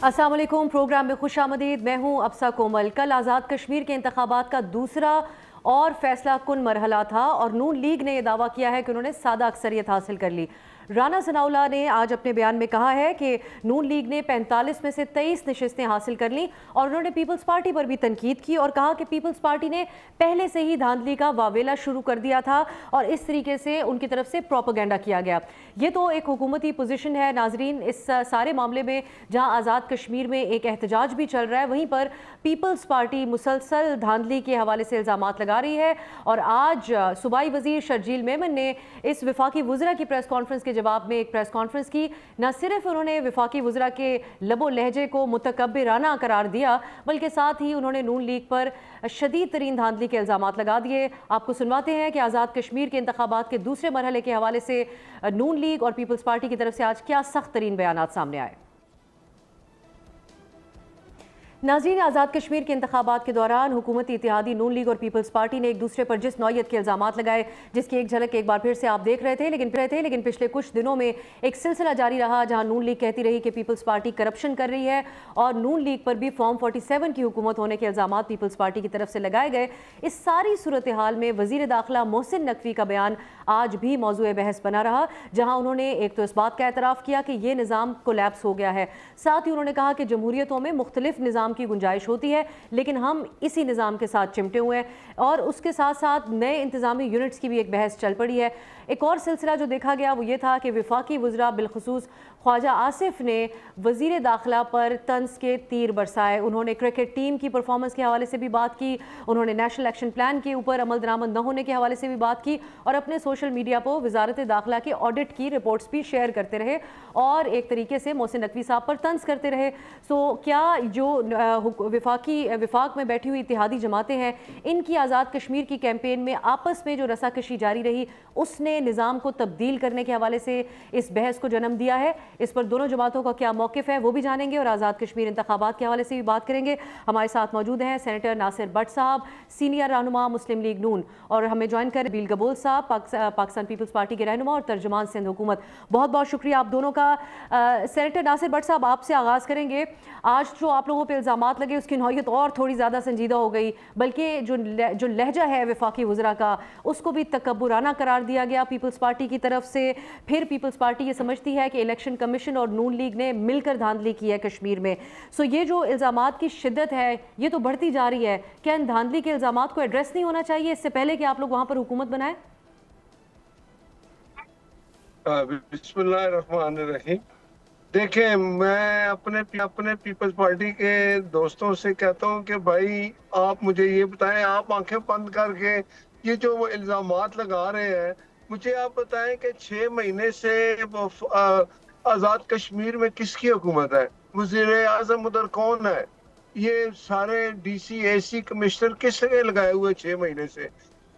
अस्सलाम वालेकुम। प्रोग्राम में खुश आमदीद। मैं हूँ अफसा कोमल। कल आज़ाद कश्मीर के इंतखाबात का दूसरा और फैसला कुन मरहला था और नून लीग ने यह दावा किया है कि उन्होंने सादा अक्सरियत हासिल कर ली। राना सनाउल्लाह ने आज अपने बयान में कहा है कि नून लीग ने 45 में से 23 नशिस्तें हासिल कर लीं और उन्होंने पीपल्स पार्टी पर भी तनकीद की और कहा कि पीपल्स पार्टी ने पहले से ही धांधली का वावेला शुरू कर दिया था और इस तरीके से उनकी तरफ से प्रोपेगेंडा किया गया। ये तो एक हुकूमती पोजीशन है नाजरीन। इस सारे मामले में जहां आज़ाद कश्मीर में एक एहतजाज भी चल रहा है, वहीं पर पीपल्स पार्टी मुसलसल धांधली के हवाले से इल्ज़ामात लगा रही है। और आज सूबाई वजीर शर्जील मेमन ने इस वफाकी वज़रा की प्रेस कॉन्फ्रेंस के जवाब में एक प्रेस कॉन्फ्रेंस की। न सिर्फ उन्होंने वफाकी वज़रा के लबो लहजे को मुतकब्बिराना करार दिया, बल्कि साथ ही उन्होंने नून लीग पर शदीद तरीन धांधली के इल्ज़ामात लगा दिए। आपको सुनवाते हैं कि आज़ाद कश्मीर के इंतखाबात के दूसरे मरहले के हवाले से नून लीग और पीपल्स पार्टी की तरफ से आज क्या सख्त तरीन बयानात सामने आए। नाज़रीन, आज़ाद कश्मीर के इंतखाबात के दौरान हुकूमती इत्तेहादी नून लीग और पीपल्स पार्टी ने एक दूसरे पर जिस नौयत के इल्ज़ामात लगाए, जिसकी एक झलक एक बार फिर से आप देख रहे थे। लेकिन पिछले कुछ दिनों में एक सिलसिला जारी रहा जहां नून लीग कहती रही कि पीपल्स पार्टी करप्शन कर रही है और नून लीग पर भी फॉर्म 47 की हुकूमत होने के इल्ज़ामात पीपल्स पार्टी की तरफ से लगाए गए। इस सारी सूरत हाल में वज़ीर दाखिला मोहसिन नकवी का बयान आज भी मौजूए बहस बना रहा, जहाँ उन्होंने एक तो इस बात का एतराफ़ किया कि ये निज़ाम कोलैप्स हो गया है। साथ ही उन्होंने कहा कि जमहूरियतों में मुख्तलिफ निज़ाम की गुंजाइश होती है, लेकिन हम इसी निज़ाम के साथ चिमटे हुए हैं। और उसके साथ साथ नए इंतज़ामी यूनिट्स की भी एक बहस चल पड़ी है। एक और सिलसिला जो देखा गया वो ये था कि वफाकी वज़रा बिलखुसूस ख्वाजा आसिफ ने वज़ीर दाखिला पर तंज के तीर बरसाए। उन्होंने क्रिकेट टीम की परफॉर्मेंस के हवाले से भी बात की, उन्होंने नेशनल एक्शन प्लान के ऊपर अमल दरामद न होने के हवाले से भी बात की और अपने सोशल मीडिया पर वज़ारत दाखिला के ऑडिट की रिपोर्ट्स भी शेयर करते रहे और एक तरीके से मोहसिन नकवी साहब पर तंज करते रहे। सो क्या जो विफाक में बैठी हुई इत्तेहादी जमातें हैं, इनकी आज़ाद कश्मीर की कैंपेन में आपस में जो रसाकशी जारी रही, उसने निज़ाम को तब्दील करने के हवाले से इस बहस को जन्म दिया है? इस पर दोनों जमातों का क्या मौक़िफ़ है वो भी जानेंगे और आज़ाद कश्मीर इंतखाबात के हवाले से भी बात करेंगे। हमारे साथ मौजूद हैं सेनेटर नासिर भट्ट साहब, सीनियर रहनुमा मुस्लिम लीग नून, और हमें ज्वाइन कर बील गबोल साहब, पाकिस्तान पीपल्स पार्टी के रहनुमा और तर्जुमान सिंध हुकूमत। बहुत बहुत शुक्रिया आप दोनों का। सेनेटर नासिर भट्ट साहब, आपसे आगाज़ करेंगे। आज जो आप लोगों पर इल्ज़ामात लगे उसकी नौयत और थोड़ी ज़्यादा संजीदा हो गई, बल्कि जो लहजा है वफाकी वज़रा का उसको भी तकब्बुराना करार दिया गया पीपल्स पार्टी की तरफ से। फिर पीपल्स पार्टी ये समझती है कि इलेक्शन कमीशन और नून लीग ने मिलकर धांधली की है कश्मीर में। सो ये जो इल्ज़ामात की शिद्दत है ये तो बढ़ती जा रही है। क्या इन धांधली के इल्ज़ामात को एड्रेस नहीं होना चाहिए इससे पहले कि आप लोग वहां पर हुकूमत बनाएं? बिस्मिल्लाहिर्रहमानिर्रहीम। देखें, मैं अपने पीपल्स पार्टी के दोस्तों से कहता हूं कि भाई आप मुझे ये बताएं, आप आंखें बंद करके ये जो वो इल्ज़ामात लगा रहे हैं, मुझे आप बताएं कि 6 महीने से आज़ाद कश्मीर में किसकी हुकूमत है? वज़ीर आज़म उधर कौन है? ये सारे डीसी एसी कमिश्नर किसने लगाए हुए 6 महीने से?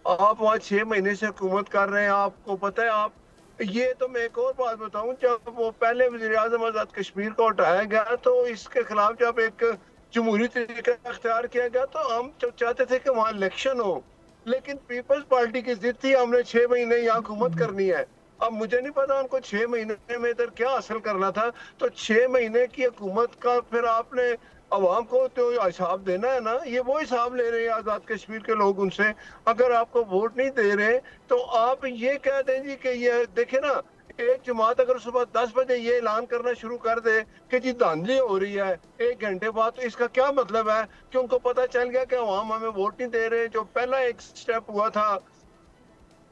आप वहाँ 6 महीने से हुकूमत कर रहे हैं। आपको पता है, आप ये तो मैं एक और बात बताऊं, जब वो पहले वज़ीर आज़म आज़ाद कश्मीर को उठाया गया तो इसके खिलाफ जब एक जमहूरी तरीका अख्तियार किया गया तो हम चाहते थे कि वहाँ इलेक्शन हो, लेकिन पीपल्स पार्टी की जिद थी हमने 6 महीने यहाँ हुकूमत करनी है। अब मुझे नहीं पता उनको 6 महीने में इधर क्या हासिल करना था। तो 6 महीने की हुकूमत का फिर आपने अवाम को तो हिसाब देना है ना। ये वो हिसाब ले रहे हैं आज़ाद कश्मीर के लोग उनसे। अगर आपको वोट नहीं दे रहे तो आप ये कह दें जी कि ये देखे ना, एक जमात अगर सुबह 10 बजे ये ऐलान करना शुरू कर दे कि जी धांधली हो रही है 1 घंटे बाद, तो इसका क्या मतलब है कि उनको पता चल गया कि अवाम हमें वोट नहीं दे रहे। जो पहला एक स्टेप हुआ था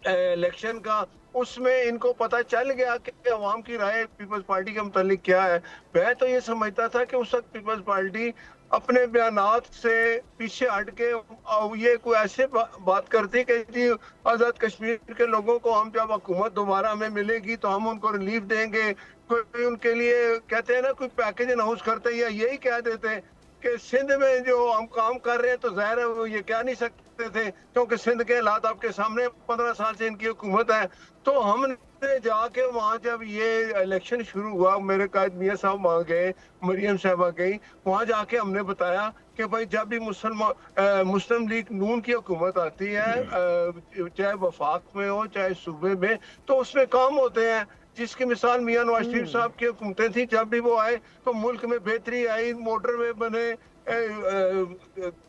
इलेक्शन का, उसमें इनको पता चल गया कि अवाम की राय पीपल्स पार्टी के मुतालिक क्या है। मैं तो ये समझता था कि उस वक्त पीपल्स पार्टी अपने बयानात से पीछे हट के ये कोई ऐसे बात करती कि जी आज़ाद कश्मीर के लोगों को हम जब हुकूमत दोबारा हमें मिलेगी तो हम उनको रिलीफ देंगे, कोई उनके लिए कहते हैं ना कोई पैकेज अनाउंस करते, या यही कह देते कि सिंध में जो हम काम कर रहे हैं तो ज़ाहिर है वो ये कह नहीं सकते थे क्योंकि सिंध के हालात आपके सामने, 15 साल से इनकी हुकूमत है। तो हमने जाके वहाँ जब ये इलेक्शन शुरू हुआ, मेरे कायद मियाँ साहब वहाँ गए, मरियम साहबा गई, वहाँ जाके हमने बताया कि भाई जब भी मुस्लिम लीग नून की हुकूमत आती है, चाहे वफाक में हो चाहे सूबे में, तो उसमें काम होते हैं। जिसकी मिसाल मियां नवाज शरीफ साहब की हुकूमतें थी, जब भी वो आए तो मुल्क में बेहतरी आई, मोटरवे बने,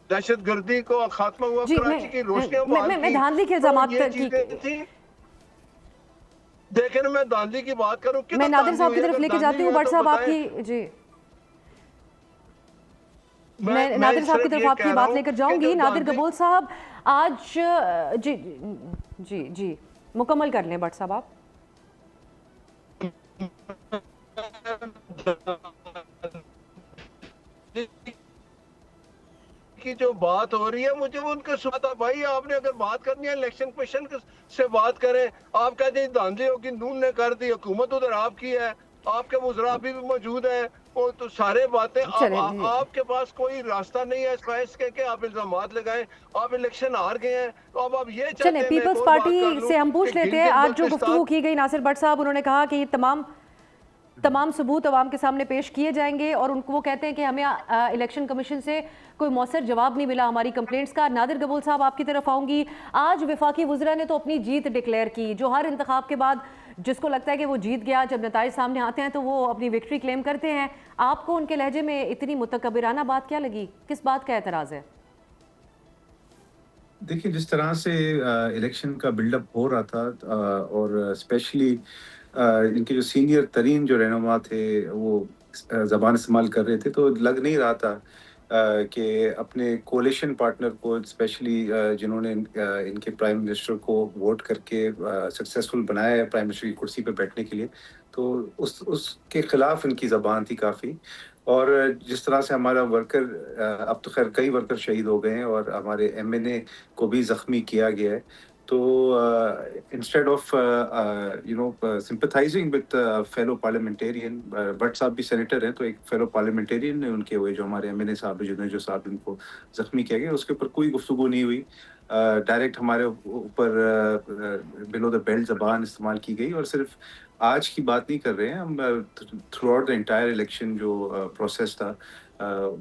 दहशत गर्दी को खात्मा हुआ, जी कराची की रोशनियां बहाल मैं की। धांधली के तो इल्जामात ये की चीजें थी। देखें ना, मैं धांधली की बात करूं, मैं किधर नादिर धांधली साहब हुई? की तरफ अगर लेके धांधली जाती हूँ। हुई है भट्ट तो साहब बताएं। आपकी जी, मैं मैं नादिर साहब की सिर्फ तरफ ये आपकी कह रहा बात हूं लेकर कि जाऊंगी। जब नादिर धांधली गबोल साहब आज जी जी जी मुकम्मल कर लें भट्ट साहब आप। की जो बात हो रही है, मुझे वो उनके सुना था, भाई आपने अगर बात करनी है इलेक्शन कमीशन से बात करें। आप कहते हैं धांधली होगी, नून ने कर दी, हुकूमत उधर आपकी है, आपके मुजरा अभी भी मौजूद है, वो तो सारे बातें चले जी, आपके पास कोई रास्ता नहीं है इस के आप इल्जामात लगाएं। आप इलेक्शन हार गए हैं, तो अब आप ये चले चाहते हैं, मैं एक पीपल्स और बात कर पार्टी लूं से हम कि पूछ लेते हैं। गिलगित आज जो गुफ्तगू बल्तिस्तान। की गई नासिर भट्ट साहब, उन्होंने कहा कि ये तमाम सबूत अवाम के सामने पेश किए जाएंगे और उनको वो कहते हैं कि हमें इलेक्शन कमीशन से कोई मौसर जवाब नहीं मिला हमारी कंप्लेंट्स का। नादिर गबोल साहब आपकी तरफ आऊंगी। आज वफाकी वज़रा ने तो अपनी जीत डिक्लेयर की, जो हर इंतखाब के बाद जिसको लगता है कि वो जीत गया, जब नताइज सामने आते हैं तो वो अपनी विक्ट्री क्लेम करते हैं। आपको उनके लहजे में इतनी मुतकब्बिराना बात क्या लगी? किस बात का एतराज़ है? देखिए, जिस तरह से इलेक्शन का बिल्डअप हो रहा था, और स्पेशली इनके जो सीनियर तरीन जो रहनुमा थे वो ज़बान इस्तेमाल कर रहे थे, तो लग नहीं रहा था कि अपने कोalition पार्टनर को, स्पेशली जिन्होंने इनके प्राइम मिनिस्टर को वोट करके सक्सेसफुल बनाया है प्राइम मिनिस्टर की कुर्सी पे बैठने के लिए, तो उसके खिलाफ इनकी ज़बान थी काफ़ी। और जिस तरह से हमारा वर्कर, अब तो खैर कई वर्कर शहीद हो गए हैं और हमारे एमएनए को भी ज़ख्मी किया गया है। तो instead of sympathising with fellow parliamentarian, Bhatt साहब भी सेनेटर हैं, तो एक फेलो पार्लियामेंटेरियन ने उनके हुए, जो हमारे एमएनए साहब हैं, जुनेजो साहब, इनको ज़ख्मी किया गया, उसके ऊपर कोई गुफ्तगू नहीं हुई। डायरेक्ट हमारे ऊपर बिलो द बेल्ट ज़बान इस्तेमाल की गई, और सिर्फ आज की बात नहीं कर रहे हैं हम। Through out the entire election जो प्रोसेस था,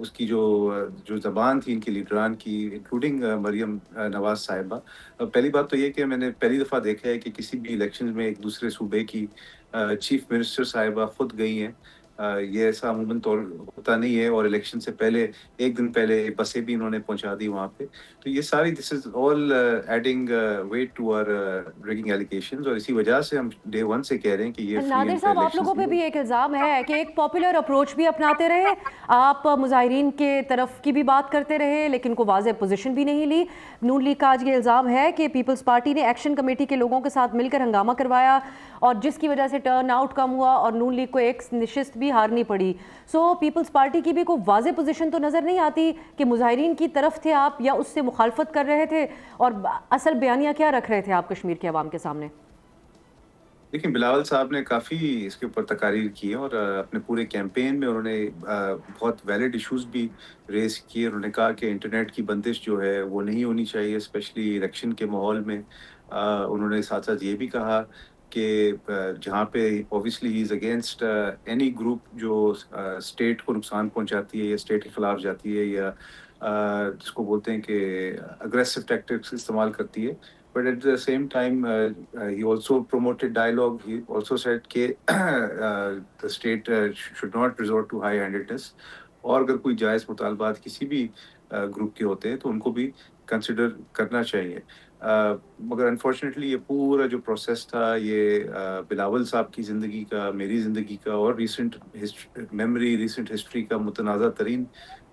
उसकी जो ज़बान थी इनकी लीडरान की, इंक्लूडिंग मरियम नवाज़ साहिबा। पहली बात तो ये कि मैंने पहली दफ़ा देखा है कि किसी भी इलेक्शन में एक दूसरे सूबे की चीफ मिनिस्टर साहिबा खुद गई हैं। ये ऐसा अमूमन तौर होता नहीं है, और इलेक्शन से पहले एक दिन पहले बसें भी इन्होंने पहुंचा दी वहाँ पे। तो ये सारी, this is all adding weight to our rigging allegations, और इसी वजह से हम डे वन से कह रहे हैं कि ये फ्री नादिर एंड फेयर साहब, आप इलेक्शंस लोगों पे नहीं भी एक इल्ज़ाम है कि एक पॉपुलर अप्रोच भी अपनाते रहे, आप मुजाहिरीन के तरफ की भी बात करते रहे, लेकिन को वाज़ेह पोजीशन भी नहीं ली। नून लीग का आज ये इल्ज़ाम है कि पीपल्स पार्टी ने एक्शन कमेटी के लोगों के साथ मिलकर हंगामा करवाया, और जिसकी वजह से टर्न आउट कम हुआ और नून लीग को एक नशिस्त भी हारनी पड़ी। सो पीपल्स पार्टी की भी कोई वाज़ेह पोजीशन तो नज़र नहीं आती कि मुजाहिरीन की तरफ थे आप या उससे मुखालफत कर रहे थे, और असल बयानिया क्या रख रहे थे आप कश्मीर के अवाम के सामने? देखिए, बिलावल साहब ने काफ़ी इसके ऊपर तकारीर की है, और अपने पूरे कैंपेन में उन्होंने बहुत वैलिड इश्यूज़ भी रेज़ किए। उन्होंने कहा कि इंटरनेट की बंदिश जो है वो नहीं होनी चाहिए, स्पेशली इलेक्शन के माहौल में। उन्होंने साथ-साथ ये भी कहा कि जहाँ पे obviously he is against any group जो स्टेट को नुकसान पहुँचाती है या स्टेट के खिलाफ जाती है, या जिसको बोलते हैं कि अग्रेसिव टैक्टिक्स इस्तेमाल करती है। But at the same time, he also promoted dialogue. He also said that the state should not resort to high-handedness. और अगर कोई जायज़ मुतालबात किसी भी ग्रुप के होते हैं तो उनको भी कंसिडर करना चाहिए। मगर अनफॉर्चुनेटली ये पूरा जो प्रोसेस था, ये बिलावल साहब की ज़िंदगी का, मेरी ज़िंदगी का और रीसेंट हिस्ट्री का मुतनाज़ा तरीन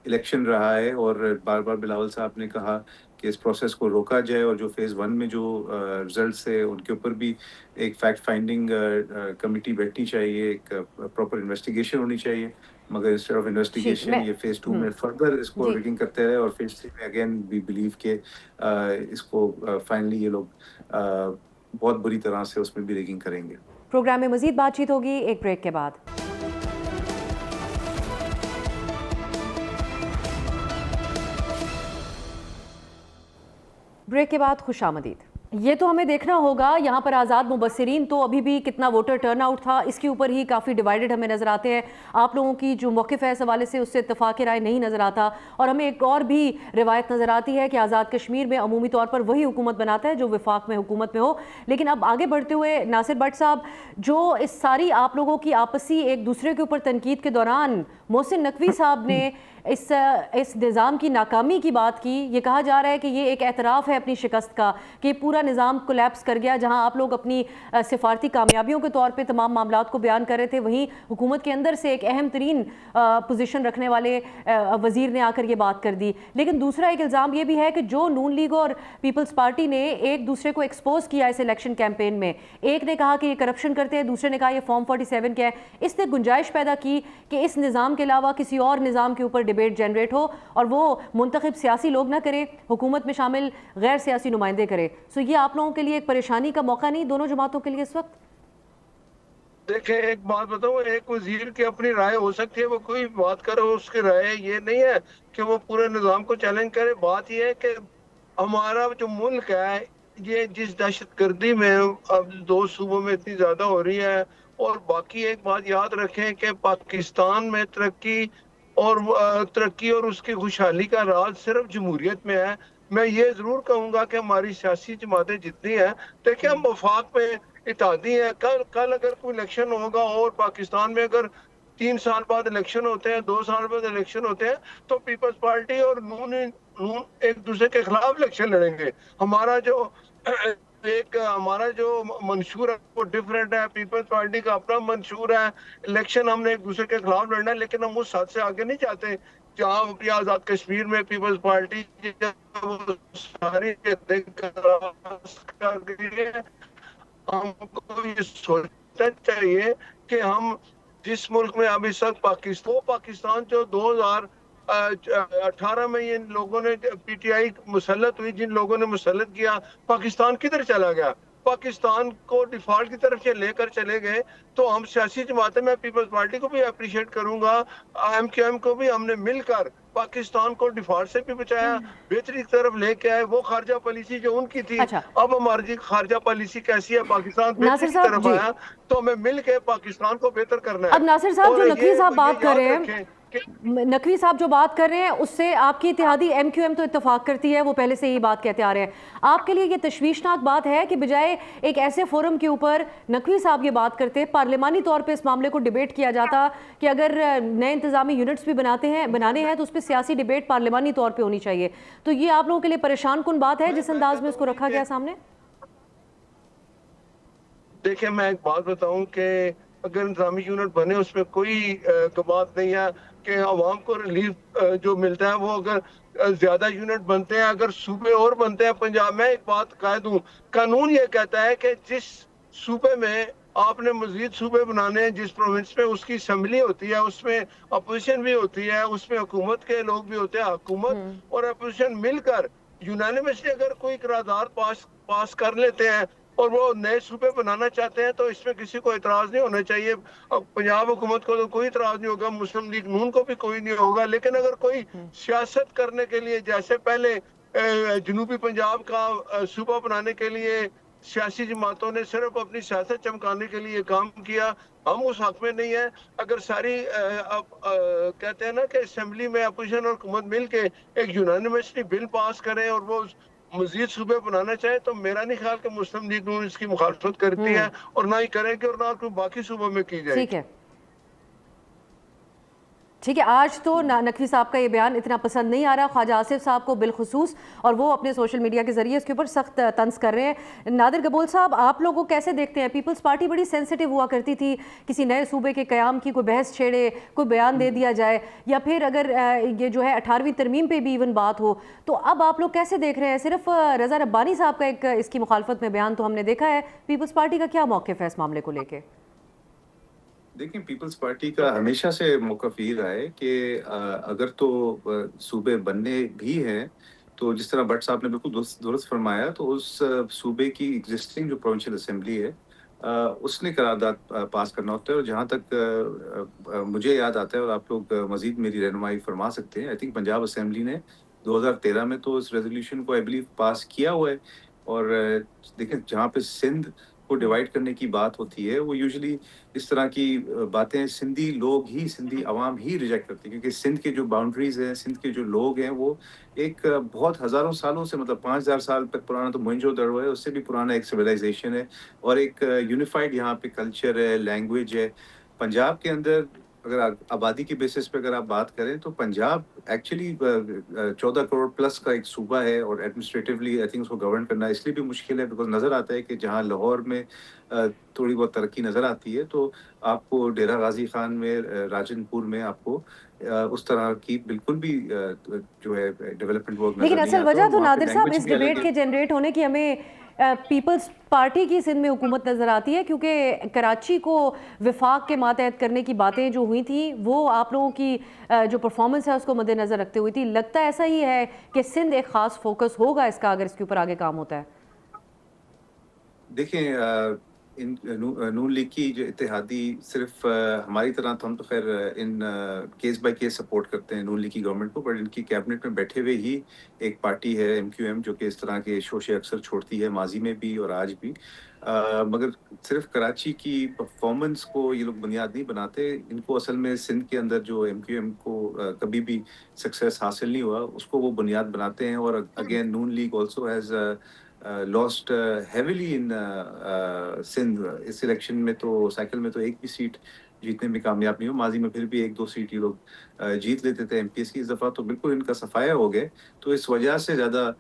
इलेक्शन रहा है। और बार-बार बिलावल साहब ने कहा कि इस प्रोसेस को रोका जाए, और जो फ़ेज़ 1 में जो रिज़ल्ट्स थे उनके ऊपर भी एक फैक्ट फाइंडिंग कमिटी बैठनी चाहिए, एक प्रॉपर इन्वेस्टिगेशन होनी चाहिए। मगर इंस्टेड ऑफ जी, इन्वेस्टिगेशन ये फ़ेज़ 2 में फर्दर इसको जी रिगिंग करते रहे, और फ़ेज़ 3 में अगेन वी बिलीव के इसको फाइनली ये लोग बहुत बुरी तरह से उसमें भी रिगिंग करेंगे। प्रोग्राम में मज़ीद बातचीत होगी एक ब्रेक के बाद। ब्रेक के बाद खुशामदीद। یہ تو ہمیں دیکھنا ہوگا. یہاں پر آزاد مبصرین تو ابھی بھی کتنا ووٹر ٹرن آؤٹ تھا اس کے اوپر ہی کافی ڈیوائیڈڈ ہمیں نظر آتے ہیں. آپ لوگوں کی جو موقف ہے اس حوالے سے اس سے اتفاق رائے نہیں نظر آتا. اور ہمیں ایک اور بھی روایت نظر آتی ہے کہ آزاد کشمیر میں عمومی طور پر وہی حکومت بناتا ہے جو وفاق میں حکومت میں ہو. لیکن اب آگے بڑھتے ہوئے ناصر بٹ صاحب، جو اس ساری آپ لوگوں کی آپسی ایک دوسرے کے اوپر تنقید کے دوران محسن نقوی صاحب نے اس نظام کی ناکامی کی بات کی، یہ کہا جا رہا ہے کہ یہ ایک اعتراف ہے اپنی شکست کا کہ پورا نظام کولیپس کر گیا. جہاں آپ لوگ اپنی سفارتی کامیابیوں کے طور پہ تمام معاملات کو بیان کر رہے تھے، وہیں حکومت کے اندر سے ایک اہم ترین پوزیشن رکھنے والے وزیر نے آ کر یہ بات کر دی. لیکن دوسرا ایک الزام یہ بھی ہے کہ جو نون لیگ اور پیپلز پارٹی نے ایک دوسرے کو ایکسپوز کیا اس الیکشن کیمپین میں، ایک نے کہا کہ یہ کرپشن کرتے ہیں، دوسرے نے کہا یہ فارم 47 کیا ہے. اس نے گنجائش پیدا کی کہ اس نظام کے علاوہ کسی اور نظام کے اوپر ڈیبیٹ جنریٹ ہو اور وہ منتخب سیاسی لوگ نہ کرے، حکومت میں شامل غیر سیاسی نمائندے کرے. سو یہ آپ لوگوں کے لیے ایک پریشانی کا موقع نہیں دونوں جماعتوں کے لیے اس وقت؟ دیکھیں ایک بات بتاؤں، ایک وزیر کی اپنی رائے ہو سکتی ہے، وہ کوئی بات کرے اس کی رائے یہ نہیں ہے کہ وہ پورے نظام کو چیلنج کرے. بات یہ ہے کہ ہمارا جو ملک ہے یہ جس دہشت گردی میں اب 2 صوبوں میں اتنی زیادہ ہو رہی ہے، اور باقی ایک بات یاد رکھیں کہ پاکستان میں ترقی اور اس کی خوشحالی کا راز صرف جمہوریت میں ہے. میں یہ ضرور کہوں گا کہ ہماری سیاسی جماعتیں جتنی ہیں، دیکھیں ہم وفاق میں اتحادی ہیں. کل اگر کوئی الیکشن ہوگا اور پاکستان میں اگر 3 سال بعد الیکشن ہوتے ہیں، 2 سال بعد الیکشن ہوتے ہیں، تو پیپلز پارٹی اور نون ایک دوسرے کے خلاف الیکشن لڑیں گے. ہمارا جو منشور ہے وہ ڈیفرنٹ ہے. پیپلز پارٹی کا اپنا منشور ہے. الیکشن ہم نے ایک دوسرے کے خلاف لڑنا ہے، لیکن ہم اس حد سے آگے نہیں جاتے جہاں اپنی آزاد کشمیر میں پیپلز پارٹی ساری ہم کو یہ سوچنا چاہیے کہ ہم جس ملک میں اب اس وقت پاکستان جو 2018 میں ان لوگوں نے پی ٹی آئی مسلط ہوئی، جن لوگوں نے مسلط کیا، پاکستان کدھر چلا گیا؟ پاکستان کو ڈیفالٹ کی طرف یہ لے کر چلے گئے. تو ہم سیاسی جماعتیں، میں پیپلز پارٹی کو بھی اپریشیٹ کروں گا، ایم کیو ایم کو بھی، ہم نے مل کر پاکستان کو ڈیفالٹ سے بھی بچایا، بہتری کی طرف لے کے آئے. وہ خارجہ پالیسی جو ان کی تھی، اچھا اب ہماری خارجہ پالیسی کیسی ہے؟ پاکستان بہتری ناصر کی صاحب طرف جی، آیا، تو ہمیں مل کے پاکستان کو بہتر کرنا ہے. اب ناصر صاحب جو اور نقوی صاحب بات کر یاد رہے رکھیں ہیں، کہ نقوی صاحب جو بات کر رہے ہیں اس سے آپ کی اتحادی ایم کیو ایم تو اتفاق کرتی ہے، وہ پہلے سے ہی بات کہتے آ رہے ہیں. آپ کے لیے یہ تشویشناک بات ہے کہ بجائے ایک ایسے فورم کے اوپر نقوی صاحب یہ بات کرتے، پارلیمانی طور پہ اس معاملے کو ڈیبیٹ کیا جاتا کہ اگر نئے انتظامی یونٹس بھی بنانے ہیں تو اس پہ سیاسی ڈیبیٹ پارلیمانی طور پہ ہونی چاہیے. تو یہ آپ لوگوں کے لیے پریشان کن بات ہے جس انداز میں اس کو رکھا گیا سامنے؟ دیکھیں میں ایک بات بتاؤں کہ اگر انتظامی یونٹ بنے اس میں کوئی بات نہیں ہے کہ عوام کو ریلیف جو ملتا ہے وہ اگر زیادہ یونٹ بنتے ہیں، اگر صوبے اور بنتے ہیں پنجاب میں، ایک بات کہہ دوں، قانون یہ کہتا ہے کہ جس صوبے میں آپ نے مزید صوبے بنانے ہیں، جس پروونس میں اس کی اسمبلی ہوتی ہے، اس میں اپوزیشن بھی ہوتی ہے، اس میں حکومت کے لوگ بھی ہوتے ہیں، حکومت اور اپوزیشن مل کر یونانیمسلی اگر کوئی قرارداد پاس کر لیتے ہیں اور وہ نئے صوبے بنانا چاہتے ہیں، تو اس میں کسی کو اعتراض نہیں ہونا چاہیے. پنجاب حکومت کو تو کوئی اعتراض نہیں ہوگا، مسلم لیگ نون کو بھی کوئی نہیں ہوگا. لیکن اگر کوئی سیاست کرنے کے لیے، جیسے پہلے جنوبی پنجاب کا صوبہ بنانے کے لیے سیاسی جماعتوں نے صرف اپنی سیاست چمکانے کے لیے کام کیا، ہم اس حق میں نہیں ہیں. اگر ساری کہتے ہیں نا کہ اسمبلی میں اپوزیشن اور حکومت مل کے ایک یونانیمسلی بل پاس کریں اور وہ مزید صوبے بنانا چاہے، تو میرا نہیں خیال کہ مسلم لیگ نون اس کی مخالفت کرتی ہے، اور نہ ہی کرے گی، اور نہ کوئی باقی صوبوں میں کی جائے ٹھیک گی. ہے ٹھیک ہے. آج تو نقوی صاحب کا یہ بیان اتنا پسند نہیں آ رہا خواجہ آصف صاحب کو بالخصوص، اور وہ اپنے سوشل میڈیا کے ذریعے اس کے اوپر سخت طنز کر رہے ہیں. نادر گبول صاحب، آپ لوگوں کیسے دیکھتے ہیں؟ پیپلز پارٹی بڑی سینسیٹیو ہوا کرتی تھی، کسی نئے صوبے کے قیام کی کوئی بحث چھیڑے، کوئی بیان دے دیا جائے، یا پھر اگر یہ جو ہے 18ویں ترمیم پہ بھی ایون بات ہو، تو اب آپ لوگ کیسے دیکھ رہے ہیں؟ صرف رضا ربانی صاحب کا ایک اس کی مخالفت میں بیان تو ہم نے دیکھا ہے، پیپلز پارٹی کا کیا موقف ہے اس معاملے کو لے کے؟ دیکھیں پیپلز پارٹی کا ہمیشہ سے موقف یہ رہا ہے کہ اگر تو صوبے بننے بھی ہیں تو جس طرح بٹ صاحب نے بالکل درست فرمایا، تو اس صوبے کی ایگزسٹنگ جو پروونشل اسمبلی ہے اس نے قرارداد پاس کرنا ہوتا ہے. اور جہاں تک مجھے یاد آتا ہے، اور آپ لوگ مزید میری رہنمائی فرما سکتے ہیں، آئی تھنک پنجاب اسمبلی نے 2013 میں تو اس ریزولوشن کو آئی بلیو پاس کیا ہوا ہے اور دیکھیں جہاں پہ سندھ کو ڈیوائڈ کرنے کی بات ہوتی ہے وہ یوزلی اس طرح کی باتیں سندھی لوگ ہی سندھی عوام ہی ریجیکٹ کرتی ہے، کیونکہ سندھ کے جو باؤنڈریز ہیں، سندھ کے جو لوگ ہیں، وہ ایک بہت ہزاروں سالوں سے، مطلب 5,000 سال تک پرانا تو موہنجو دڑو ہے، اس سے بھی پرانا ایک سویلائزیشن ہے، اور ایک یونیفائڈ یہاں پہ کلچر ہے، لینگویج ہے۔ پنجاب کے اندر اگر آبادی کی بیسس پہ اگر آپ بات کریں تو پنجاب ایکچولی 14 کروڑ پلس کا ایک صوبہ ہے، اور ایڈمنسٹریٹولی آئی تھنک اس کو گورن کرنا اس لیے بھی مشکل ہے بیکاز نظر آتا ہے کہ جہاں لاہور میں تھوڑی بہت ترقی نظر آتی ہے تو آپ کو ڈیرہ غازی خان میں، راجن پور میں آپ کو اس طرح کی بالکل بھی جو ہے ڈیولپمنٹ ورک لیکن نظر نہیں اصل آتا، وجہ اور تو وہاں پہ نادر صاحب لینگویج اس بھی الگ ڈیبیٹ ہے۔ کے جنریٹ ہونے کی ہمیں پیپلز پارٹی کی سندھ میں حکومت نظر آتی ہے، کیونکہ کراچی کو وفاق کے ماتحت کرنے کی باتیں جو ہوئی تھیں وہ آپ لوگوں کی جو پرفارمنس ہے اس کو مد نظر رکھتے ہوئی تھی۔ لگتا ہے ایسا ہی ہے کہ سندھ ایک خاص فوکس ہوگا اس کا اگر اس کے اوپر آگے کام ہوتا ہے؟ دیکھیں نون لیگ کی جو اتحادی صرف ہماری طرح تو ہم تو خیر in case by case support کرتے ہیں نون لیگ کی گورنمنٹ کو، بٹ ان کی کیبنٹ میں بیٹھے ہوئے ہی ایک پارٹی ہے MQM جو کہ اس طرح کے شوشے اکثر چھوڑتی ہے، ماضی میں بھی اور آج بھی۔ مگر صرف کراچی کی پرفارمنس کو یہ لوگ بنیاد نہیں بناتے، ان کو اصل میں سندھ کے اندر جو MQM کو کبھی بھی سکسیس حاصل نہیں ہوا اس کو وہ بنیاد بناتے ہیں، اور again Noon League also has lost heavily in Sindh. اس الیکشن میں تو سائیکل میں تو ایک بھی سیٹ جیتنے میں کامیاب نہیں ہو، ماضی میں پھر بھی 1-2 سیٹ یہ لوگ جیت لیتے تھے MPS کی، اس دفعہ تو بالکل ان کا صفایا ہو گئے، تو اس وجہ سے زیادہ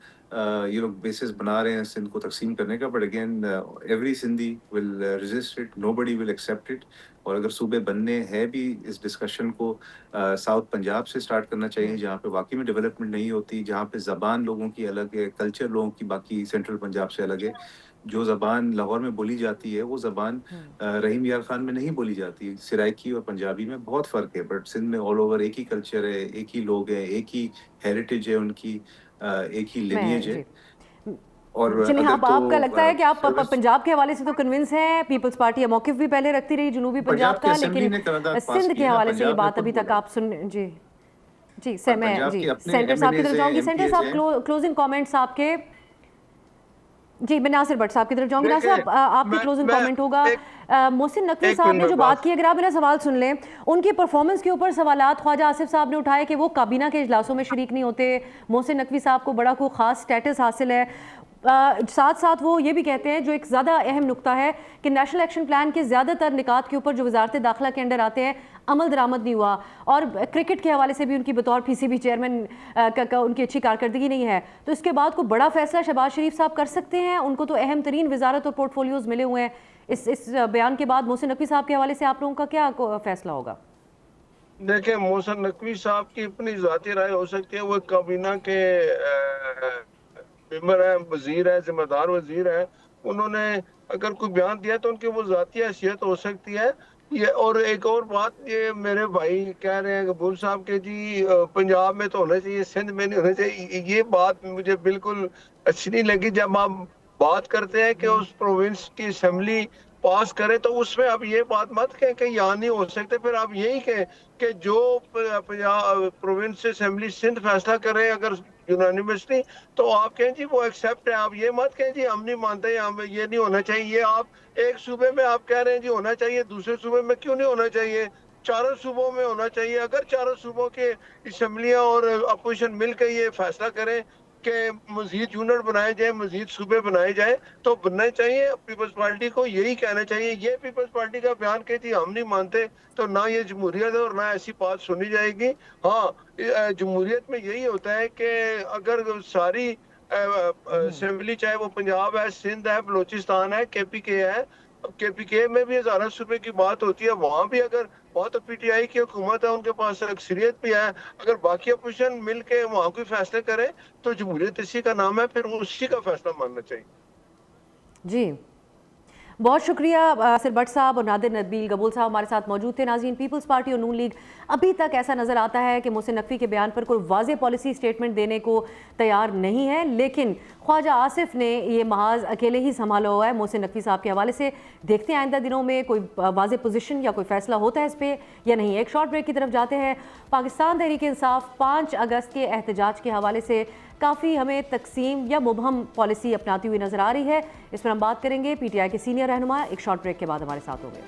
یہ لوگ بیسس بنا رہے ہیں سندھ کو تقسیم کرنے کا، but again every Sindhi will resist it, nobody will accept it. اور اگر صوبے بننے ہیں بھی اس ڈسکشن کو ساؤتھ پنجاب سے سٹارٹ کرنا چاہیے، جہاں پہ واقعی میں ڈیولپمنٹ نہیں ہوتی، جہاں پہ زبان لوگوں کی الگ ہے، کلچر لوگوں کی باقی سینٹرل پنجاب سے الگ ہے۔ جو زبان لاہور میں بولی جاتی ہے وہ زبان رحیم یار خان میں نہیں بولی جاتی، سرائکی اور پنجابی میں بہت فرق ہے، بٹ سندھ میں آل اوور ایک ہی کلچر ہے، ایک ہی لوگ ہیں، ایک ہی ہیریٹیج ہے ان کی، ایک ہی لینیج ہے۔ جی اور چلیں، اگر اب تو آپ کا لگتا ہے کہ آپ سروس پنجاب کے حوالے سے تو کنونس ہیں، پیپلز پارٹی موقف بھی پہلے رکھتی رہی جنوبی پنجاب پنجاب کی کا، اسمبلی لیکن نے قرارداد پاس سندھ کی کے ہے نا، حوالے سے یہ پنجاب نے بات خود ابھی تک بولا، آپ سن جی اور پنجاب جی کے اپنے سینٹر صاحب کی MLAs طرف ہیں، جاؤں گی۔ سینٹر MPs صاحب ہیں۔ کلوزنگ کامنٹس آپ کے؟ جی میں ناصر بٹ صاحب کی طرف جاؤں گی۔ ناصر دیکھیں صاحب آپ کے میں کلوزنگ میں کامنٹ ہوگا۔ ایک محسن نقوی ایک صاحب منٹ نے میں جو بات کی، اگر آپ میرا سوال سن لیں، ان کی پرفارمنس کے اوپر سوالات خواجہ آصف صاحب نے اٹھائے کہ وہ کابینہ کے اجلاسوں میں شریک نہیں ہوتے، محسن نقوی صاحب کو بڑا کوئی خاص سٹیٹس حاصل ہے، ساتھ ساتھ وہ یہ بھی کہتے ہیں جو ایک زیادہ اہم نقطہ ہے کہ نیشنل ایکشن پلان کے زیادہ تر نکات کے اوپر جو وزارت داخلہ کے انڈر آتے ہیں عمل درآمد نہیں ہوا، اور کرکٹ کے حوالے سے بھی ان کی بطور PCB چیئرمین ان کی اچھی کارکردگی نہیں ہے، تو اس کے بعد کوئی بڑا فیصلہ شہباز شریف صاحب کر سکتے ہیں؟ ان کو تو اہم ترین وزارت اور پورٹ فولیوز ملے ہوئے ہیں۔ اس بیان کے بعد محسن نقوی صاحب کے حوالے سے آپ لوگوں کا کیا فیصلہ ہوگا؟ دیکھیں محسن نقوی صاحب کی اپنی ذاتی رائے ہو سکتی ہے، وہ کابینہ کے ممبر ہیں، وزیر ہیں، ذمہ دار وزیر ہیں، انہوں نے اگر کوئی بیان دیا تو ان کی وہ ذاتی حیثیت ہو سکتی ہے۔ یہ اور ایک اور بات، یہ میرے بھائی کہہ رہے ہیں قبول صاحب کے جی پنجاب میں تو ہونا چاہیے، سندھ میں نہیں ہونا چاہیے، یہ بات مجھے بالکل اچھی نہیں لگی۔ جب آپ بات کرتے ہیں کہ اس پروونس کی اسمبلی پاس کرے تو اس میں آپ یہ بات مت کہیں کہ یہاں نہیں ہو سکتے، پھر آپ یہی کہیں کہ جو پروونس اسمبلی سندھ فیصلہ کرے اگر یونانیمسلی تو آپ کہیں جی وہ ایکسیپٹ ہے، آپ یہ مت کہیں جی ہم نہیں مانتے، ہم یہ نہیں ہونا چاہیے۔ یہ آپ ایک صوبے میں آپ کہہ رہے ہیں جی ہونا چاہیے، دوسرے صوبے میں کیوں نہیں ہونا چاہیے؟ چاروں صوبوں میں ہونا چاہیے۔ اگر چاروں صوبوں کے اسمبلیاں اور اپوزیشن مل کے یہ فیصلہ کریں کہ مزید یونٹ بنائے جائیں، مزید صوبے بنائے جائیں تو بننا چاہیے۔ پیپلز پارٹی کو یہی کہنا چاہیے۔ یہ پیپلز پارٹی کا بیان کہ جی ہم نہیں مانتے تو نہ یہ جمہوریت ہے اور نہ ایسی بات سنی جائے گی۔ ہاں جمہوریت میں یہی ہوتا ہے کہ اگر ساری اسمبلی چاہے وہ پنجاب ہے، سندھ ہے، بلوچستان ہے، KPK ہے، KPK میں بھی 1000 صوبے کی بات ہوتی ہے، وہاں بھی اگر وہاں تو PTI کی حکومت ہے، ان کے پاس اکثریت بھی ہے، اگر باقی اپوزیشن مل کے وہاں کوئی فیصلے کرے تو جمہوریت اسی کا نام ہے، پھر اسی کا فیصلہ ماننا چاہیے۔ جی بہت شکریہ ناصر بٹ صاحب اور نادر نبیل قبول صاحب ہمارے ساتھ موجود تھے۔ ناظرین، پیپلز پارٹی اور نون لیگ ابھی تک ایسا نظر آتا ہے کہ محسن نقوی کے بیان پر کوئی واضح پالیسی سٹیٹمنٹ دینے کو تیار نہیں ہے، لیکن خواجہ آصف نے یہ محاذ اکیلے ہی سنبھالا ہوا ہے محسن نقوی صاحب کے حوالے سے۔ دیکھتے ہیں آئندہ دنوں میں کوئی واضح پوزیشن یا کوئی فیصلہ ہوتا ہے اس پہ یا نہیں۔ ایک شارٹ بریک کی طرف جاتے ہیں۔ پاکستان تحریک انصاف 5 اگست کے احتجاج کے حوالے سے काफ़ी हमें तकसीम या मुबहम पॉलिसी अपनाती हुई नज़र आ रही है। इस पर हम बात करेंगे। PTI के सीनियर रहनुमा एक शॉर्ट ब्रेक के बाद हमारे साथ होंगे।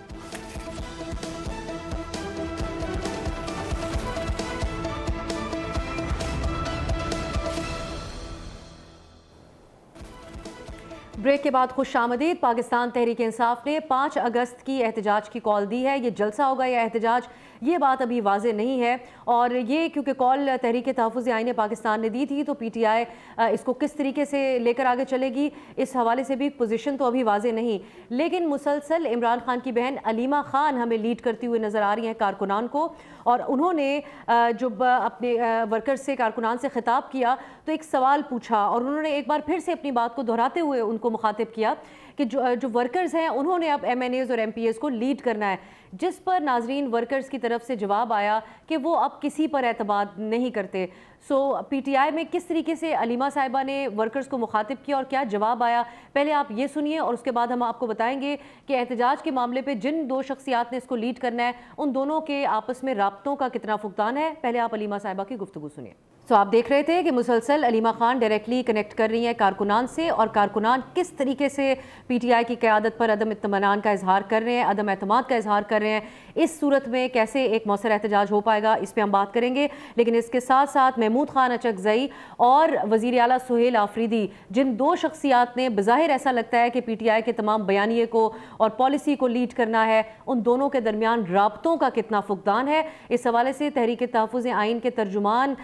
ब्रेक के बाद खुश आमदीद। पाकिस्तान तहरीक इंसाफ ने 5 अगस्त की एहतजाज की कॉल दी है। ये जलसा होगा या एहतजाज, ये बात अभी वाज़े नहीं है। और ये क्योंकि कॉल तहरीक तहफ़्फ़ुज़ आईन पाकिस्तान ने दी थी, तो PTI इसको किस तरीके से लेकर आगे चलेगी, इस हवाले से भी पोजीशन तो अभी वाज़े नहीं। लेकिन मुसलसल इमरान खान की बहन अलीमा खान हमें लीड करती हुई नज़र आ रही हैं कारकुनान को। और उन्होंने जब अपने वर्कर्स से, कारकुनान से ख़िताब किया तो एक सवाल पूछा और उन्होंने एक बार फिर से अपनी बात को दोहराते हुए उनको मुखातिब किया कि जो वर्कर्स हैं उन्होंने अब MNAs और MPAs को लीड करना है, जिस पर नाजरीन वर्कर्स की तरफ से जवाब आया कि वो अब किसी पर एतमाद नहीं करते। सो PTI में किस तरीके से अलीमा साहिबा ने वर्कर्स को मुखातिब किया और क्या जवाब आया, पहले आप ये सुनिए और उसके बाद हम आपको बताएंगे कि एहतजाज के मामले पे जिन 2 शख्सियात ने इसको लीड करना है उन दोनों के आपस में राब्तों का कितना फुकदान है। पहले आप अलीमा साहिबा की गुफ्तगू सुनिए। तो आप देख रहे थे कि मुसलसल अलीमा खान डायरेक्टली कनेक्ट कर रही हैं कारकुनान से, और कारकुनान किस तरीके से PTI की क़यादत पर अदम इत्मीनान का इजहार कर रहे हैं, अदम एतमाद का इजहार कर रहे हैं। इस सूरत में कैसे एक मौसर एहतजाज हो पाएगा, इस पर हम बात करेंगे। लेकिन इसके साथ साथ महमूद खान अचकज़ई और वज़ीर आला सुहेल आफरीदी, जिन 2 शख्सियात ने बज़ाहिर ऐसा लगता है कि PTI के तमाम बयानिए को और पॉलिसी को लीड करना है, उन दोनों के दरमियान राब्तों का कितना फुकदान है। इस हवाले से तहरीक तहफ़्फ़ुज़ आइन के तर्जुमान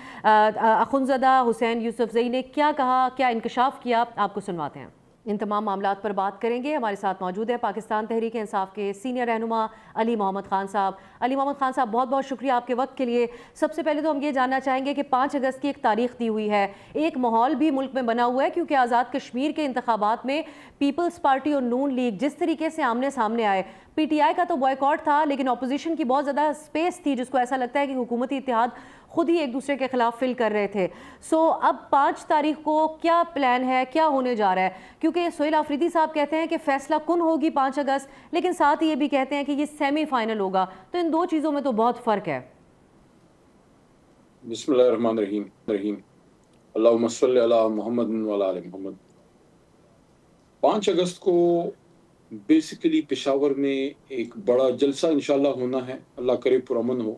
अखुनज़दा हुसैन यूसुफ़ज़ई ने क्या कहा, क्या इंकशाफ किया, आपको सुनवाते हैं। इन तमाम मामलात पर बात करेंगे। हमारे साथ मौजूद है पाकिस्तान तहरीक इंसाफ के सीनियर रहनुमा अली मोहम्मद खान साहब। अली मोहम्मद खान साहब, बहुत बहुत शुक्रिया आपके वक्त के लिए। सबसे पहले तो हम ये जानना चाहेंगे कि 5 अगस्त की एक तारीख दी हुई है, एक माहौल भी मुल्क में बना हुआ है, क्योंकि आज़ाद कश्मीर के इंतखाबात में पीपल्स पार्टी और नून लीग जिस तरीके से आमने सामने आए, PTI का तो बॉयकॉट था, लेकिन अपोजिशन की बहुत ज़्यादा स्पेस थी, जिसको ऐसा लगता है कि हुकूमती इत्तेहाद खुद ही एक दूसरे के खिलाफ फिल कर रहे थे। सो अब 5 तारीख को क्या प्लान है, क्या होने जा रहा है? क्योंकि सुहेल आफरीदी साहब कहते हैं कि फैसला कुन होगी 5 अगस्त, लेकिन साथ ही ये भी कहते हैं कि ये सेमीफाइनल होगा। तो इन 2 चीज़ों में तो बहुत फ़र्क है। बिस्मिल्लाहिर्रहमानिर्रहीम, अल्लाहुम्मा सल्लि अला मुहम्मद व अला आलि मुहम्मद। 5 अगस्त को बेसिकली पेशावर में एक बड़ा जलसा इंशाल्लाह होना है, अल्लाह करे पुरअमन हो।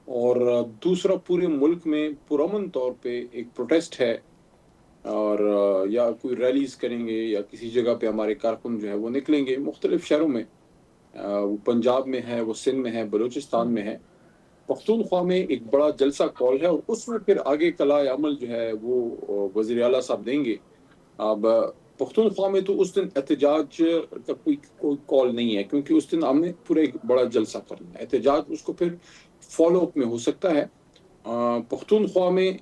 और दूसरा, पूरे मुल्क में पुरअमन तौर पे एक प्रोटेस्ट है, और या कोई रैलीज करेंगे या किसी जगह पे हमारे कारकुन जो है वो निकलेंगे मुख्तलिफ शहरों में। वो पंजाब में है, वो सिंध में है, बलूचिस्तान में है। पख्तूनख्वा में एक बड़ा जलसा कॉल है और उसमें फिर आगे कला अमल जो है वो वज़ीर आला साहब देंगे। अब पख्तूनख्वा में तो उस दिन एहतजाज का कोई कॉल नहीं है, क्योंकि उस दिन हमने पूरा एक बड़ा जलसा करना है। एहतजाज उसको फिर फॉलो अप में हो सकता है। पख्तूनख्वा में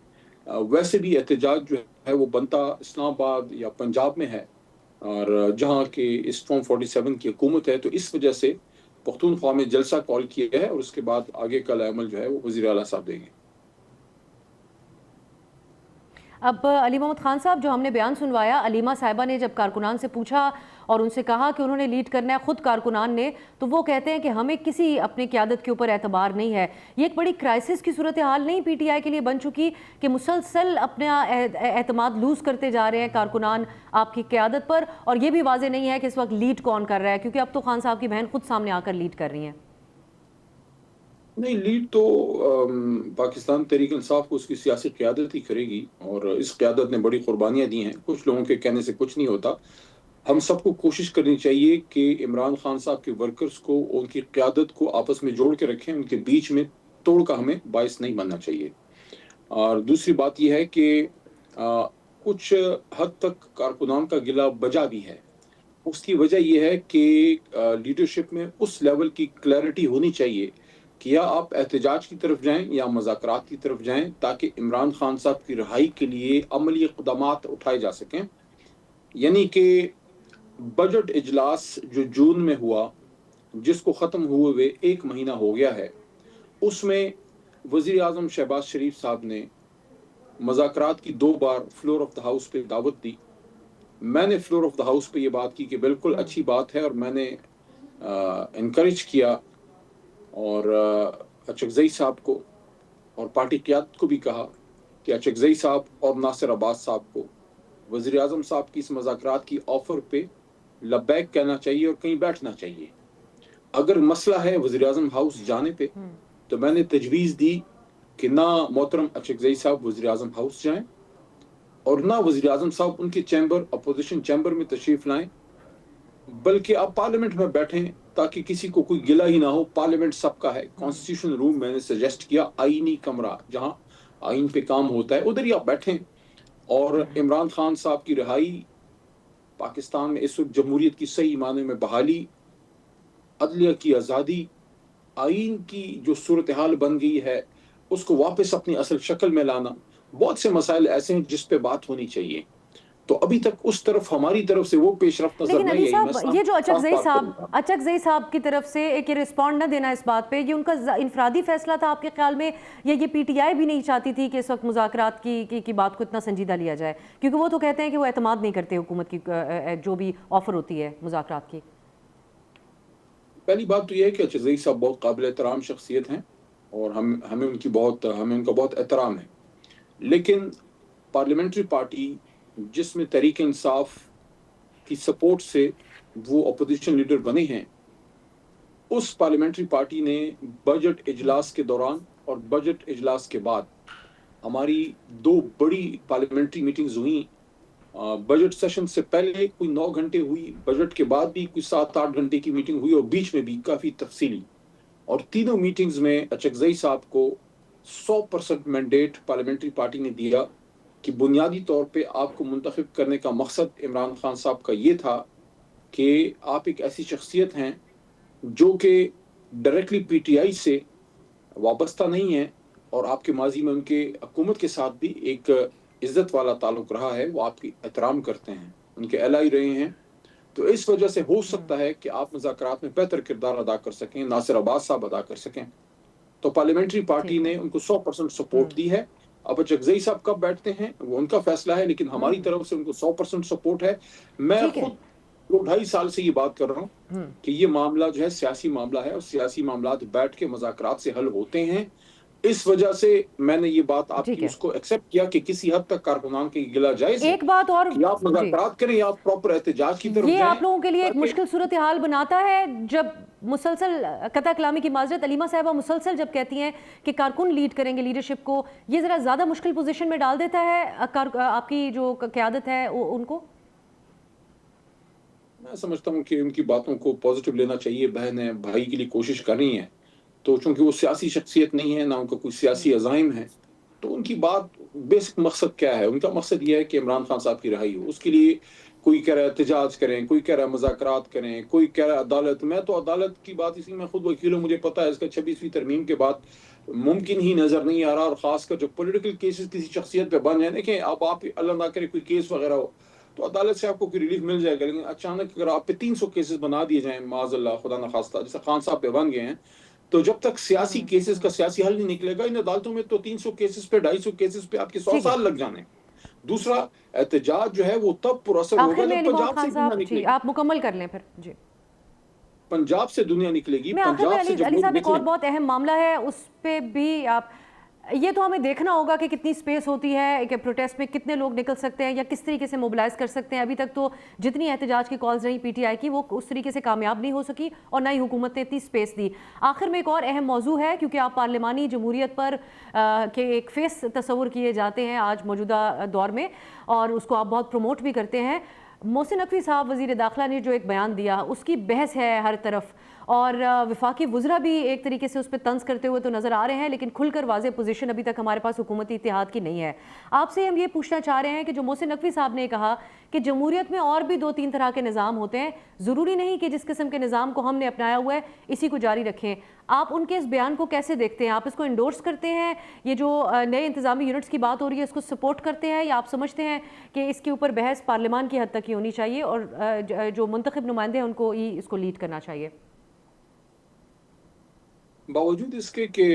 वैसे भी एहतजाज जो है वो बनता इस्लामाबाद या पंजाब में है, और जहाँ के इस फॉर्म 47 की हुकूमत है, तो इस वजह से पख्तूनख्वा में जलसा कॉल किया है और उसके बाद आगे का अमल जो है वो वज़ीर आला साहब देंगे। अब अली मोहम्मद खान साहब, जो हमने बयान सुनवाया, अलीमा साहिबा ने जब कारकुनान से पूछा और उनसे कहा कि उन्होंने लीड करना है खुद कारकुनान ने, तो वो कहते हैं कि हमें किसी अपने क़यादत के ऊपर एतबार नहीं है। ये एक बड़ी क्राइसिस की सूरत हाल नहीं PTI के लिए बन चुकी कि मुसलसल अपना एतमाद लूज़ करते जा रहे हैं कारकुनान आपकी क़यादत पर, और ये भी वाज़े नहीं है कि इस वक्त लीड कौन कर रहा है, क्योंकि अब तो खान साहब की बहन खुद सामने आकर लीड कर रही हैं। नहीं, लीड तो पाकिस्तान तहरीक इंसाफ को उसकी सियासी क़यादत ही करेगी, और इस क़यादत ने बड़ी कुर्बानियाँ दी हैं। कुछ लोगों के कहने से कुछ नहीं होता। हम सबको कोशिश करनी चाहिए कि इमरान खान साहब के वर्कर्स को, उनकी क़यादत को आपस में जोड़ के रखें, उनके बीच में तोड़ का हमें बायस नहीं बनना चाहिए। और दूसरी बात यह है कि कुछ हद तक कारकुनान का गिला बजा भी है। उसकी वजह यह है कि लीडरशिप में उस लेवल की क्लैरिटी होनी चाहिए कि या आप एहतजाज की तरफ जाएं या मुज़ाकरात की तरफ जाएं, ताकि इमरान खान साहब की रिहाई के लिए अमली इक़दामात उठाए जा सकें। यानी कि बजट इजलास जो जून में हुआ, जिसको ख़त्म हुए 1 महीना हो गया है, उसमें वज़ीर आज़म शहबाज शरीफ साहब ने मुज़ाकरात की 2 बार फ्लोर ऑफ द हाउस पे दावत दी। मैंने फ्लोर ऑफ द हाउस पे ये बात की कि बिल्कुल अच्छी बात है, और मैंने इनकरेज किया और अचकज़ई साहब को और पार्टी क़यादत को भी कहा کہ अचकज़ई साहब और नासिर अब्बास साहब को वज़ीर आज़म साहब की इस मुज़ाकरात की ऑफ़र पे लब्बैक कहना चाहिए और कहीं बैठना चाहिए। अगर मसला है वज़ीर आज़म हाउस जाने पे, तो मैंने तजवीज़ दी कि ना मोहतरम अचकज़ई साहब वज़ीर आज़म हाउस जाएं और ना वज़ीर आज़म साहब उनके चैम्बर अपोजिशन चैम्बर में तशरीफ़ लाएं, बल्कि आप पार्लियामेंट में बैठें ताकि किसी को कोई गिला ही ना हो। पार्लियामेंट सबका है। कॉन्स्टिट्यूशन रूम मैंने सजेस्ट किया, आईनी कमरा जहां आइन पे काम होता है, उधर ही आप बैठें। और इमरान खान साहब की रिहाई, पाकिस्तान में इस वक्त जमहूरियत की सही माने में बहाली, अदलिया की आज़ादी, आइन की जो सूरत हाल बन गई है उसको वापस अपनी असल शक्ल में लाना, बहुत से मसाइल ऐसे हैं जिस पे बात होनी चाहिए। तो अभी तक उस तरफ हमारी तरफ से वो पेशरफ्त नजर लेकिन नहीं अली आई। साहब, ये जो अचकज़ई साहब की तरफ से एक रिस्पॉन्ड न देना इस बात पे, ये उनका इनफरादी फैसला था आपके ख्याल में, या ये पीटीआई भी नहीं चाहती थी कि इस वक्त मुज़ाकरात की बात को इतना संजीदा लिया जाए? क्योंकि वो तो कहते हैं कि वो एतमाद नहीं करते हुकूमत की जो भी ऑफर होती है मुज़ाकरात की। पहली बात तो ये है कि अचकज़ई साहब बहुत काबिल एहतराम शख्सियत हैं और हमें उनका बहुत एहतराम है। लेकिन पार्लियामेंट्री पार्टी जिसमें तहरीक इंसाफ की सपोर्ट से वो अपोजिशन लीडर बने हैं, उस पार्लियामेंट्री पार्टी ने बजट इजलास के दौरान और बजट इजलास के बाद हमारी 2 बड़ी पार्लियामेंट्री मीटिंग्स हुई। बजट सेशन से पहले कोई 9 घंटे हुई, बजट के बाद भी कोई 7-8 घंटे की मीटिंग हुई और बीच में भी काफ़ी तफसीली। और तीनों मीटिंग्स में अचकज़ई साहब को 100% मैंडेट पार्लियामेंट्री पार्टी ने दिया कि बुनियादी तौर पे आपको मुंतखब करने का मकसद इमरान खान साहब का ये था कि आप एक ऐसी शख्सियत हैं जो कि डायरेक्टली पीटीआई से वाबस्ता नहीं है और आपके माजी में उनके हुकूमत के साथ भी एक इज्जत वाला ताल्लुक रहा है, वो आपकी एहतराम करते हैं, उनके एलाई रहे हैं। तो इस वजह से हो सकता है कि आप मुज़ाकरात में बेहतर किरदार अदा कर सकें, नासिर अब्बास साहब अदा कर सकें। तो पार्लियामेंट्री पार्टी ने उनको 100% सपोर्ट दी है। अब अचकज़ई साहब कब बैठते हैं वो उनका फैसला है, लेकिन हमारी तरफ से उनको 100% सपोर्ट है। मैं खुद 2-2.5 साल से ये बात कर रहा हूँ कि ये मामला जो है सियासी मामला है और सियासी मामलात बैठ के मुज़ाकरात से हल होते हैं। इस वजह से मैंने ये बात आपकी उसको एक्सेप्ट किया कि किसी हद तक कारकुनान के गिला जायज़ है। एक बात और, आप मुज़ाकरात करें या आप प्रॉपर एहतजाज की तरफ ये आप लोगों के लिए एक मुश्किल सूरत हाल बनाता है जब मुसलसल कता कलामी की माजरत अलीमा साहिबा मुसलसल जब कहती हैं कि कारकुन लीड करेंगे लीडरशिप को, ये ज़रा ज़्यादा मुश्किल पोजीशन में डाल देता है आपकी जो क़यादत है उनको? मैं समझता हूँ कि उनकी बातों को पॉजिटिव लेना चाहिए। बहन है, भाई के लिए कोशिश कर रही हैं, तो चूंकि वो सियासी शख्सियत नहीं है, ना उनका कोई सियासी अज़ाइम है, तो उनकी बात बेसिक मकसद क्या है? उनका मकसद ये है कि इमरान खान साहब की रिहाई हो। उसके लिए कोई कह रहा है एहतजाज करें, कोई कह रहा है मुज़ाकरात करें, कोई कह रहा है अदालत। मैं तो अदालत की बात, इसी में खुद वकील हूँ, मुझे पता है इसका 26वीं तरमीम के बाद मुमकिन ही नज़र नहीं आ रहा। और ख़ासकर जो पॉलिटिकल केसेस किसी शख्सियत पे बन जाए, देखें अब आप अल्लाह ना करे कोई केस वगैरह हो तो अदालत से आपको कोई रिलीफ मिल जाएगा, लेकिन अचानक अगर आप पे 300 केसेस बना दिए जाएं माज़अल्लाह खुदा न खास्ता, जैसे खान साहब पे बन गए हैं, तो जब तक सियासी केसेस का सियासी हल नहीं निकलेगा, इन अदालतों में तो 300 केसेस पे 250 केसेस पे आपके 100 साल लग जाने। दूसरा, एहतजाज जो है वो तब पुरअसर होगा जब पंजाब से दुनिया निकलेगी। आप मुकम्मल कर लें फिर जी। पंजाब से दुनिया निकलेगी। पंजाब से जब लोग एक और बहुत अहम मामला है, उस पे भी आप, ये तो हमें देखना होगा कि कितनी स्पेस होती है, कि प्रोटेस्ट में कितने लोग निकल सकते हैं या किस तरीके से मोबिलाइज कर सकते हैं। अभी तक तो जितनी एहतजाज की कॉल्स रही पीटीआई की, वो उस तरीके से कामयाब नहीं हो सकी और ना ही हुकूमत ने इतनी स्पेस दी। आखिर में एक और अहम मौजू है, क्योंकि आप पार्लिमानी जमहूरियत पर के एक फेस तस्वुर किए जाते हैं आज मौजूदा दौर में, और उसको आप बहुत प्रमोट भी करते हैं। मोहसिन नकवी साहब वज़ीर दाखिला ने जो एक बयान दिया, उसकी बहस है हर तरफ, और वफाकी वज़रा भी एक तरीके से उस पर तंज करते हुए तो नज़र आ रहे हैं, लेकिन खुलकर वाज़ेह पोजीशन अभी तक हमारे पास हुकूमती इत्तेहाद की नहीं है। आपसे हम ये पूछना चाह रहे हैं कि जो मोहसिन नकवी साहब ने कहा कि जमहूरियत में और भी 2-3 तरह के निज़ाम होते हैं, ज़रूरी नहीं कि जिस किस्म के निज़ाम को हमने अपनाया हुआ है इसी को जारी रखें। आप उनके इस बयान को कैसे देखते हैं? आप इसको इंडोर्स करते हैं, ये जो नए इंतज़ामी यूनिट्स की बात हो रही है इसको सपोर्ट करते हैं, या आप समझते हैं कि इसके ऊपर बहस पार्लियामान की हद तक ही होनी चाहिए और जो मुंतखब नुमाइंदे हैं उनको ही इसको लीड करना चाहिए? बावजूद इसके कि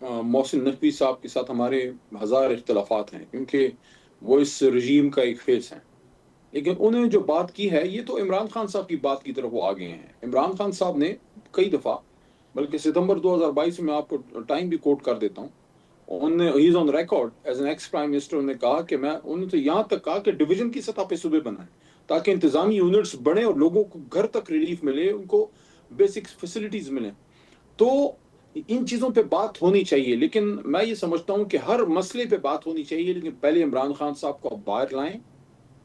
मोहसिन नकवी साहब के साथ हमारे हज़ार इख्तलाफात हैं, क्योंकि वो इस रजीम का एक फेस हैं, लेकिन उन्होंने जो बात की है ये तो इमरान खान साहब की बात की तरफ वो आ गए हैं। इमरान खान साहब ने कई दफ़ा, बल्कि सितंबर 2022 में आपको टाइम भी कोट कर देता हूँ, he is on record as an ex prime minister, उन्होंने कहा कि उन्होंने तो यहाँ तक कहा कि डिवीजन की सतह पे सूबे बनाए ताकि इंतजामी यूनिट्स बढ़े और लोगों को घर तक रिलीफ मिले, उनको बेसिक फैसिलिटीज मिले। तो इन चीज़ों पे बात होनी चाहिए, लेकिन मैं ये समझता हूँ कि हर मसले पे बात होनी चाहिए, लेकिन पहले इमरान खान साहब को आप बाहर लाएं,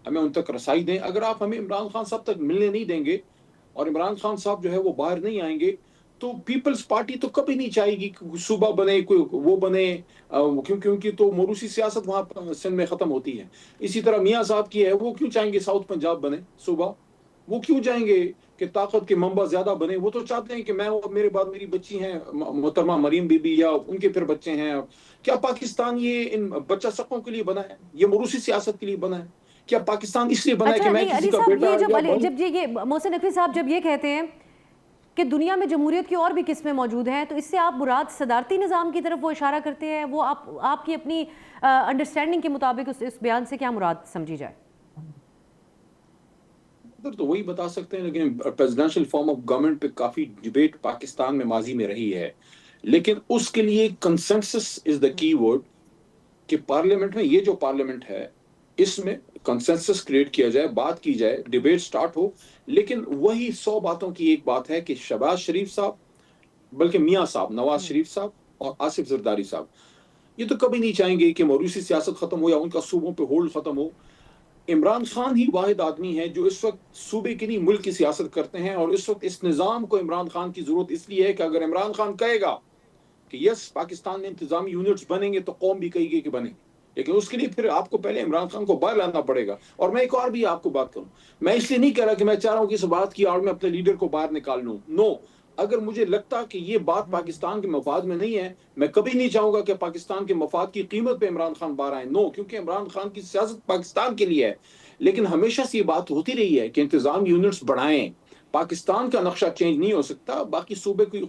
हमें उन तक रसाई दें। अगर आप हमें इमरान खान साहब तक मिलने नहीं देंगे और इमरान खान साहब जो है वो बाहर नहीं आएंगे, तो पीपल्स पार्टी तो कभी नहीं चाहेगी कि सूबा बने, कोई वो बने, क्योंकि तो मोरूसी सियासत वहाँ सिंध में ख़त्म होती है। इसी तरह मियाँ साहब की है, वो क्यों चाहेंगे साउथ पंजाब बने सूबा, वो क्यों चाहेंगे कि ताकत के मंबा ज्यादा बने, वो तो चाहते हैं कि मैं और मेरे बाद मेरी बच्ची हैं मोहतरमा मरीम बीबी या उनके फिर बच्चे हैं। क्या पाकिस्तान ये इन बच्चा सबकों के लिए बना है? ये मोरूसी सियासत के लिए बना है? क्या पाकिस्तान इसलिए बना है कि मैं किसी का बेटा या जब ये मोहसिन नकवी साहब जब ये कहते हैं कि दुनिया में जमहूरियत की और भी किस्में मौजूद हैं, तो इससे आप मुराद सदारती निज़ाम की तरफ वो इशारा करते हैं? वो आपकी अपनी अंडरस्टैंडिंग के मुताबिक इस बयान से क्या मुराद समझी जाए? तो वही बता सकते हैं, लेकिन प्रेसिडेंशियल फॉर्म ऑफ गवर्नमेंट पे काफी डिबेट पाकिस्तान में माजी में रही है, लेकिन उसके लिए consensus is the key word कि पार्लियामेंट में, ये जो पार्लियामेंट है इसमें कंसेंसस क्रिएट किया जाए, बात की जाए, डिबेट स्टार्ट हो। लेकिन वही 100 बातों की एक बात है कि शहबाज शरीफ साहब, बल्कि मियाँ साहब, नवाज शरीफ साहब और आसिफ जरदारी साहब, ये तो कभी नहीं चाहेंगे कि मौरूसी सियासत खत्म हो या उनका सूबों पे होल्ड खत्म हो। इमरान खान ही वाहिद आदमी है जो इस वक्त सूबे की नहीं मुल्क की सियासत करते हैं, और इस वक्त इस निज़ाम को इमरान खान की जरूरत इसलिए है कि अगर इमरान खान कहेगा कि यस पाकिस्तान में इंतजामी यूनिट्स बनेंगे तो कौम भी कहेगी कि बनेंगे, लेकिन उसके लिए फिर आपको पहले इमरान खान को बाहर लाना पड़ेगा। और मैं एक और भी आपको बात करूं, मैं इसलिए नहीं कह रहा कि मैं चाह रहा हूं कि इस बात की आड़ में अपने लीडर को बाहर निकाल लूं, नो। अगर मुझे लगता कि ये बात पाकिस्तान के मफाद में नहीं है, मैं कभी नहीं चाहूंगा कि पाकिस्तान के मफाद की कीमत पे इमरान खान बाहर आए, नो, क्योंकि इमरान खान की सियासत पाकिस्तान के लिए है। लेकिन हमेशा से ये बात होती रही है कि इंतजाम यूनिट्स बढ़ाएं, पाकिस्तान का नक्शा चेंज नहीं हो सकता, बाकी सूबे कोई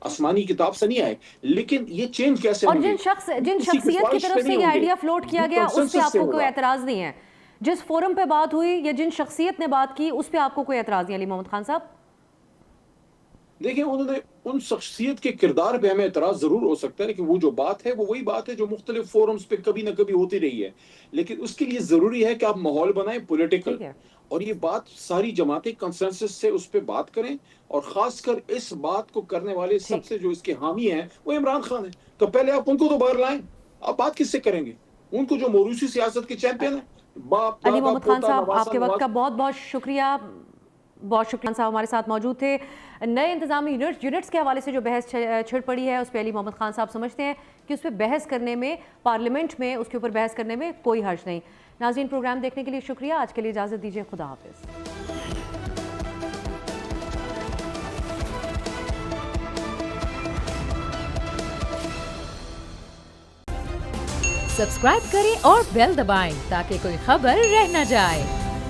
आसमानी किताब से नहीं आए, लेकिन ये चेंज कैसे और जिन शख्सियत की तरफ से ये आइडिया फ्लोट किया गया उस पे आपको कोई एतराज नहीं है? जिस फोरम पे बात हुई या जिन शख्सियत ने बात की उस पे आपको कोई एतराज नहीं? अली मोहम्मद खान साहब देखिए, उन्होंने उन शख्सियत के किरदार पे हमें एतराज जरूर हो सकता है, लेकिन वो जो बात है वो वही बात है जो मुख्तलिफ फोरम्स पे कभी ना कभी होती रही है। लेकिन उसके लिए जरूरी है कि आप माहौल बनाएं पॉलिटिकल, और ये बात सारी जमातें कंसेंसस से उस पर बात करें, और खासकर इस बात को करने वाले सबसे जो इसके हामी हैं वो इमरान खान है। तो पहले आप उनको तो बाहर लाएं, आप बात किससे करेंगे? उनको जो मोरूसी सियासत के चैंपियन है, बाप अली मोहम्मद खान साहब, आपके वक्त का बहुत बहुत शुक्रिया। बहुत शुक्रिया साहब हमारे साथ मौजूद थे। नए इंतजामी यूनिट्स के हवाले से जो बहस छिड़ पड़ी है उस पर अली मोहम्मद खान साहब समझते हैं कि उस पर बहस करने में, पार्लियामेंट में उसके ऊपर बहस करने में कोई हर्ज नहीं। नाज़रीन, प्रोग्राम देखने के लिए शुक्रिया। आज के लिए इजाज़त दीजिए, खुदा हाफिज़। सब्सक्राइब करें और बेल दबाएं ताकि कोई खबर रह न जाए।